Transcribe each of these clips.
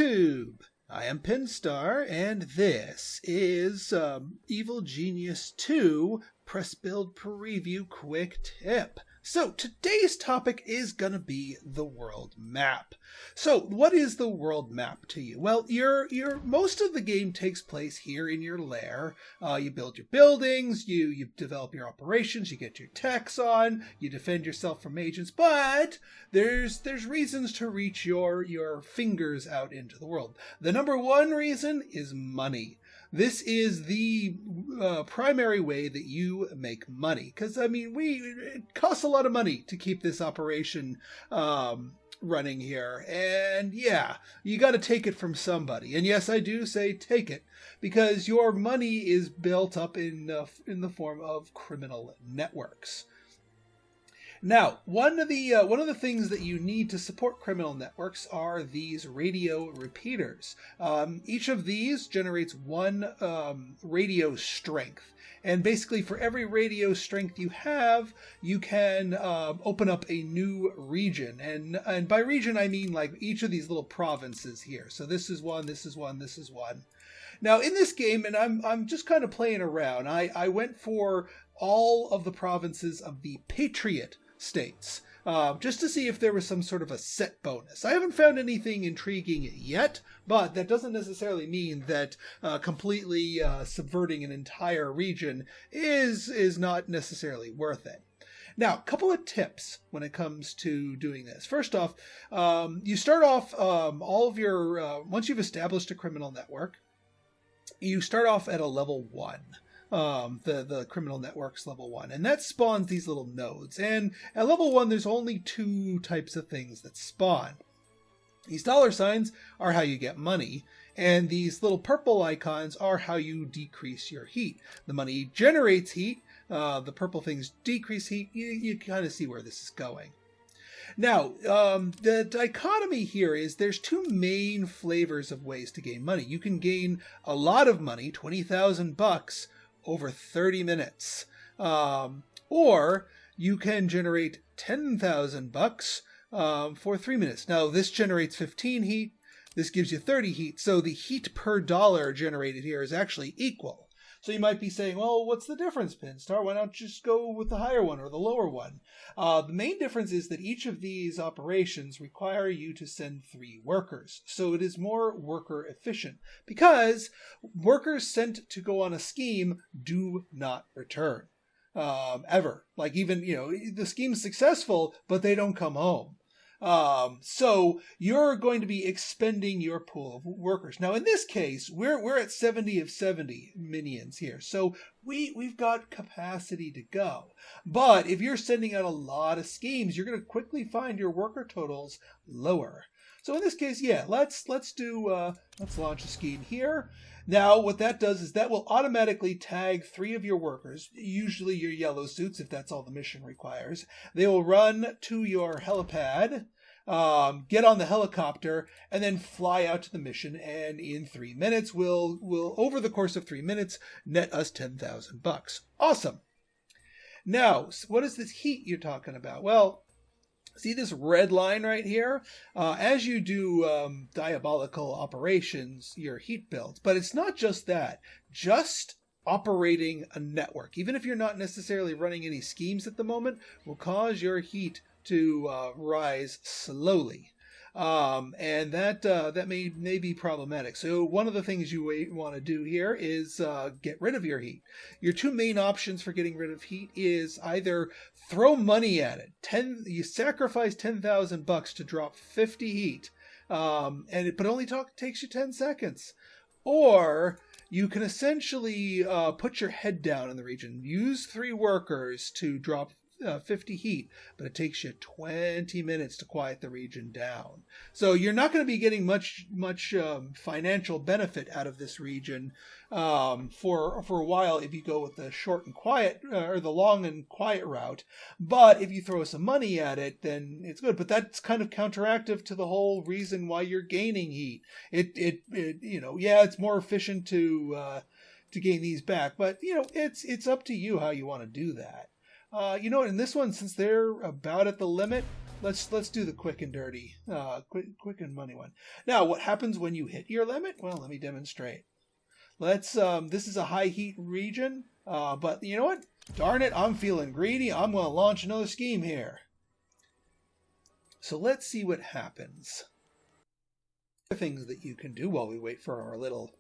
YouTube! I am Pinstar, and this is Evil Genius 2 Press Build Preview Quick Tip. So today's topic is going to be the world map. So what is the world map to you? Well, most of the game takes place here in your lair. You build your buildings, you develop your operations, you get your techs on, you defend yourself from agents, but there's reasons to reach your fingers out into the world. The number one reason is money. This is the primary way that you make money. Because, I mean, it costs a lot of money to keep this operation running here. And, yeah, you got to take it from somebody. And, yes, I do say take it. Because your money is built up in the form of criminal networks. Now, one of the things that you need to support criminal networks are these radio repeaters. Each of these generates one radio strength. And basically, for every radio strength you have, you can open up a new region. And by region, I mean like each of these little provinces here. So this is one, this is one, this is one. Now, in this game, and I'm just kind of playing around, I went for all of the provinces of the Patriot states, just to see if there was some sort of a set bonus. I haven't found anything intriguing yet, but that doesn't necessarily mean that completely subverting an entire region is not necessarily worth it. Now, a couple of tips when it comes to doing this. First off, you start off all of your, once you've established a criminal network, you start off at a level 1. The criminal network's level 1, and that spawns these little nodes. And at level 1, there's only two types of things that spawn. These dollar signs are how you get money, and these little purple icons are how you decrease your heat. The money generates heat, the purple things decrease heat. You kind of see where this is going. Now, the dichotomy here is there's two main flavors of ways to gain money. You can gain a lot of money, 20,000 bucks, over 30 minutes. Or you can generate 10,000 bucks for 3 minutes. Now, this generates 15 heat. This gives you 30 heat. So the heat per dollar generated here is actually equal. So you might be saying, well, what's the difference, Pinstar? Why not just go with the higher one or the lower one? The main difference is that each of these operations require you to send 3 workers. So it is more worker efficient because workers sent to go on a scheme do not return ever. Like even, the scheme's successful, but they don't come home. So you're going to be expending your pool of workers. Now, in this case, we're at 70 of 70 minions here. So we've got capacity to go. But if you're sending out a lot of schemes, you're going to quickly find your worker totals lower. So in this case, yeah, let's launch a scheme here. Now, what that does is that will automatically tag 3 of your workers, usually your yellow suits, if that's all the mission requires. They will run to your helipad, get on the helicopter, and then fly out to the mission. And in 3 minutes, we'll over the course of 3 minutes, net us 10,000 bucks. Awesome. Now, what is this heat you're talking about? Well, see this red line right here? As you do diabolical operations, your heat builds. But it's not just that. Just operating a network, even if you're not necessarily running any schemes at the moment, will cause your heat to rise slowly. And that may be problematic. So one of the things you want to do here is get rid of your heat. Your two main options for getting rid of heat is either throw money at it. You sacrifice 10,000 bucks to drop 50 heat, but it only takes you 10 seconds. Or you can essentially put your head down in the region. Use 3 workers to drop 50 heat, but it takes you 20 minutes to quiet the region down. So you're not going to be getting much financial benefit out of this region for a while if you go with the short and quiet or the long and quiet route. But if you throw some money at it, then it's good. But that's kind of counteractive to the whole reason why you're gaining heat. It's more efficient to gain these back, but it's up to you how you want to do that. In this one, since they're about at the limit, Let's do the quick and dirty, quick and money one. Now, what happens when you hit your limit? Well, let me demonstrate. Let's. This is a high heat region, but you know what? Darn it, I'm feeling greedy. I'm going to launch another scheme here. So let's see what happens. Things that you can do while we wait for our little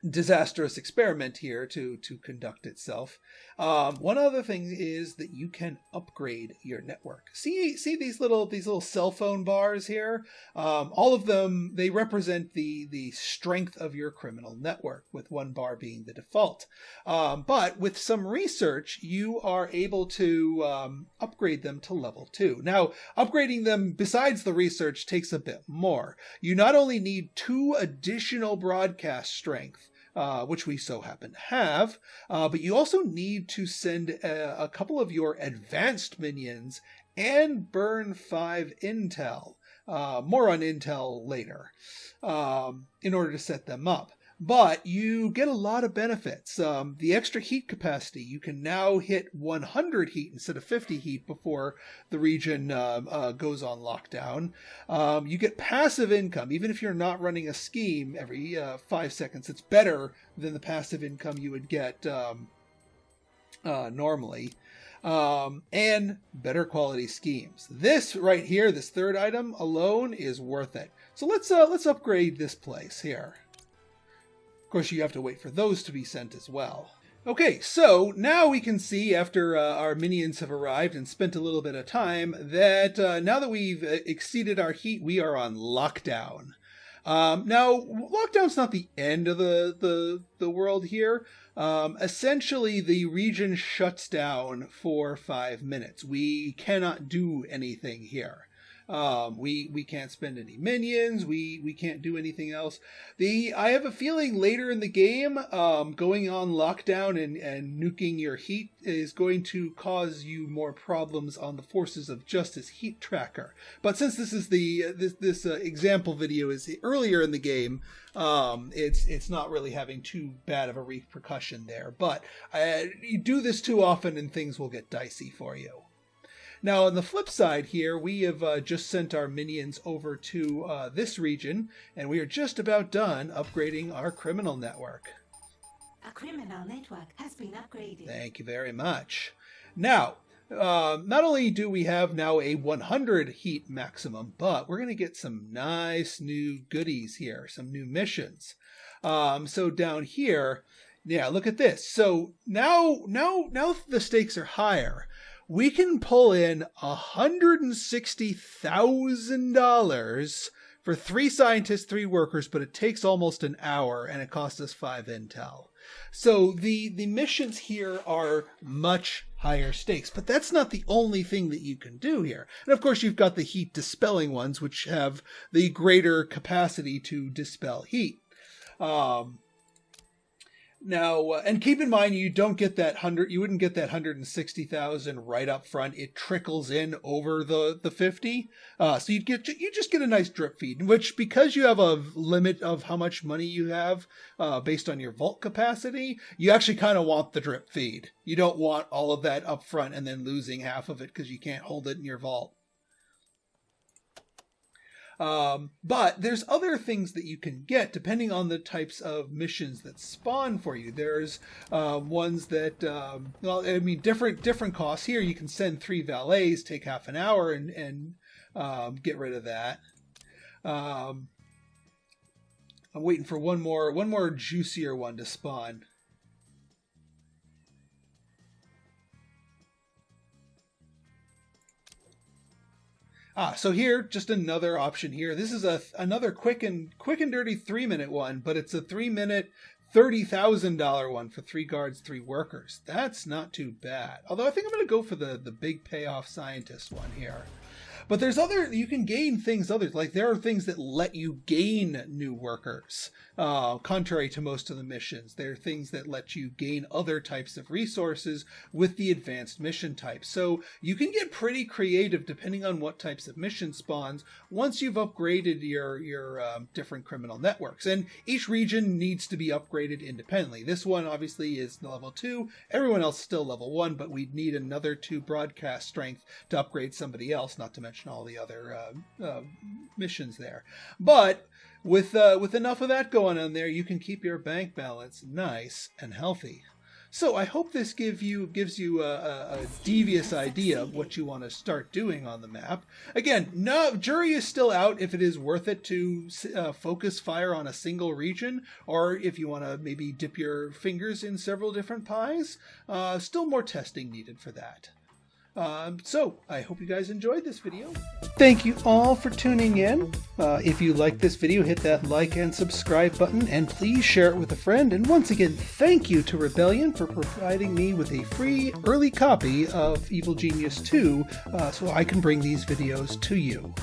disastrous experiment here to conduct itself. One other thing is that you can upgrade your network. See these little cell phone bars here? All of them, they represent the strength of your criminal network, with one bar being the default. But with some research, you are able to upgrade them to level 2. Now, upgrading them, besides the research, takes a bit more. You not only need 2 additional broadcast strength, which we so happen to have, but you also need to send a couple of your advanced minions and burn 5 intel. More on intel later, in order to set them up. But you get a lot of benefits. The extra heat capacity, you can now hit 100 heat instead of 50 heat before the region goes on lockdown. You get passive income, even if you're not running a scheme every 5 seconds. It's better than the passive income you would get normally. And better quality schemes. This right here, this third item alone, is worth it. So let's upgrade this place here. Of course, you have to wait for those to be sent as well. Okay, so now we can see, after our minions have arrived and spent a little bit of time, that now that we've exceeded our heat, we are on lockdown. Now, lockdown's not the end of the world here. Essentially, the region shuts down for 5 minutes. We cannot do anything here. We can't spend any minions. We can't do anything else. I have a feeling later in the game, going on lockdown and nuking your heat is going to cause you more problems on the Forces of Justice heat tracker. But since this is this example video is earlier in the game, it's not really having too bad of a repercussion there. But you do this too often and things will get dicey for you. Now, on the flip side here, we have just sent our minions over to this region, and we are just about done upgrading our criminal network. A criminal network has been upgraded. Thank you very much. Now, not only do we have now a 100 heat maximum, but we're going to get some nice new goodies here, some new missions. So down here, yeah, look at this. So now the stakes are higher. We can pull in $160,000 for 3 scientists, 3 workers, but it takes almost an hour and it costs us 5 intel. So the missions here are much higher stakes, but that's not the only thing that you can do here. And of course, you've got the heat dispelling ones, which have the greater capacity to dispel heat. Now, and keep in mind, you don't get that you wouldn't get that 160,000 right up front. It trickles in over the 50. So you just get a nice drip feed, which, because you have a limit of how much money you have, based on your vault capacity, you actually kind of want the drip feed. You don't want all of that up front and then losing half of it because you can't hold it in your vault. But there's other things that you can get depending on the types of missions that spawn for you. There's ones that, well, I mean, different costs. Here you can send 3 valets, take half an hour, and get rid of that. I'm waiting for one more juicier one to spawn. So here, just another option here. This is another quick and dirty 3-minute one, but it's a 3-minute, $30,000 one for 3 guards, 3 workers. That's not too bad. Although I think I'm going to go for the big payoff scientist one here. But there's you can gain things like there are things that let you gain new workers, contrary to most of the missions. There are things that let you gain other types of resources with the advanced mission types. So you can get pretty creative depending on what types of mission spawns once you've upgraded your different criminal networks. And each region needs to be upgraded independently. This one obviously is level 2. Everyone else is still level 1, but we'd need another 2 broadcast strength to upgrade somebody else, not to mention mention all the other missions there. But with enough of that going on there, you can keep your bank balance nice and healthy. So I hope this gives you a devious idea of what you want to start doing on the map. Again, no jury is still out if it is worth it to focus fire on a single region, or if you want to maybe dip your fingers in several different pies. Still more testing needed for that. So I hope you guys enjoyed this video. Thank you all for tuning in. If you liked this video, hit that like and subscribe button, and please share it with a friend. And once again, thank you to Rebellion for providing me with a free early copy of Evil Genius 2 so I can bring these videos to you.